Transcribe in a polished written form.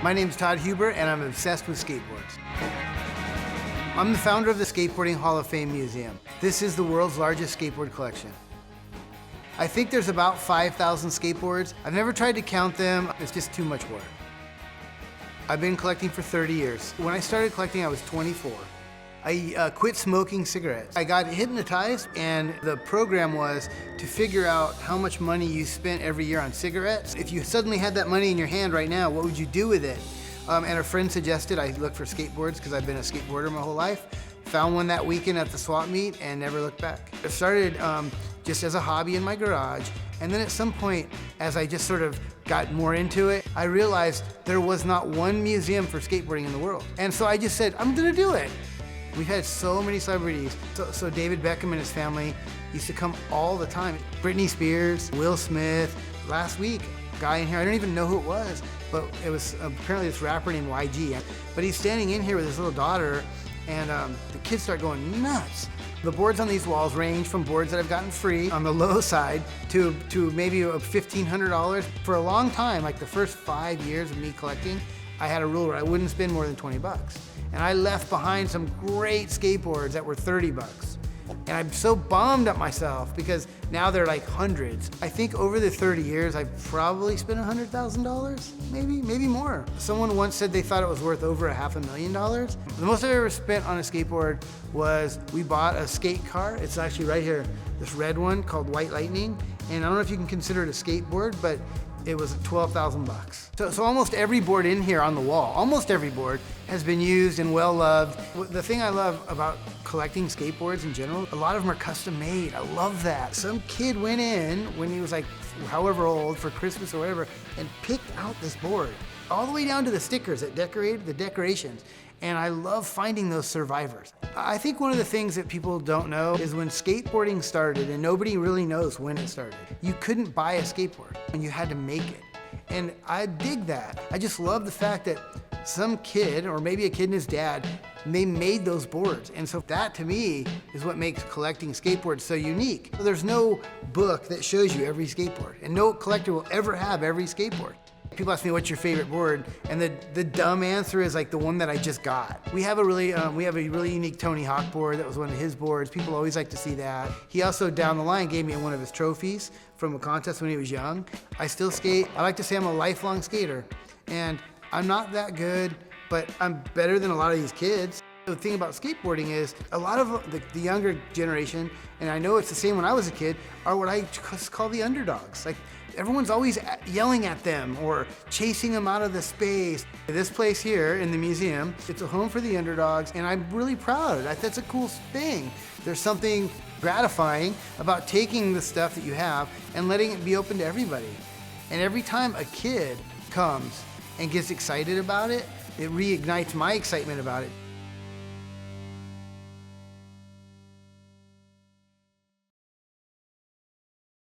My name's Todd Huber, and I'm obsessed with skateboards. I'm the founder of the Skateboarding Hall of Fame Museum. This is the world's largest skateboard collection. I think there's about 5,000 skateboards. I've never tried to count them. It's just too much work. I've been collecting for 30 years. When I started collecting, I was 24. I quit smoking cigarettes. I got hypnotized, and the program was to figure out how much money you spent every year on cigarettes. If you suddenly had that money in your hand right now, what would you do with it? And a friend suggested I look for skateboards because I've been a skateboarder my whole life. Found one that weekend at the swap meet and never looked back. It started just as a hobby in my garage, and then at some point, as I just sort of got more into it, I realized there was not one museum for skateboarding in the world. And so I just said, I'm gonna do it. We've had so many celebrities. So David Beckham and his family used to come all the time. Britney Spears, Will Smith. Last week, a guy in here, I don't even know who it was, but it was apparently this rapper named YG. But he's standing in here with his little daughter, and the kids start going nuts. The boards on these walls range from boards that I've gotten free on the low side to maybe $1,500. For a long time, like the first 5 years of me collecting, I had a rule where I wouldn't spend more than 20 bucks. And I left behind some great skateboards that were 30 bucks. And I'm so bummed at myself because now they're like hundreds. I think over the 30 years, I've probably spent $100,000, maybe more. Someone once said they thought it was worth over $500,000. The most I've ever spent on a skateboard was we bought a skate car. It's actually right here, this red one called White Lightning. And I don't know if you can consider it a skateboard, but it was 12,000 bucks. So almost every board in here on the wall, almost every board has been used and well loved. The thing I love about collecting skateboards in general, a lot of them are custom made. I love that. Some kid went in when he was like however old for Christmas or whatever and picked out this board all the way down to the stickers that decorated the decorations. And I love finding those survivors. I think one of the things that people don't know is when skateboarding started, and nobody really knows when it started, you couldn't buy a skateboard and you had to make it. And I dig that. I just love the fact that some kid, or maybe a kid and his dad, they made those boards. And so that to me is what makes collecting skateboards so unique. There's no book that shows you every skateboard, and no collector will ever have every skateboard. People ask me, what's your favorite board? And the dumb answer is like the one that I just got. We have a really unique Tony Hawk board. That was one of his boards. People always like to see that. He also, down the line, gave me one of his trophies from a contest when he was young. I still skate. I like to say I'm a lifelong skater. And I'm not that good, but I'm better than a lot of these kids. The thing about skateboarding is a lot of the younger generation, and I know it's the same when I was a kid, are what I just call the underdogs. Like, everyone's always yelling at them or chasing them out of the space. This place here in the museum, it's a home for the underdogs, and I'm really proud. That's a cool thing. There's something gratifying about taking the stuff that you have and letting it be open to everybody. And every time a kid comes and gets excited about it, it reignites my excitement about it.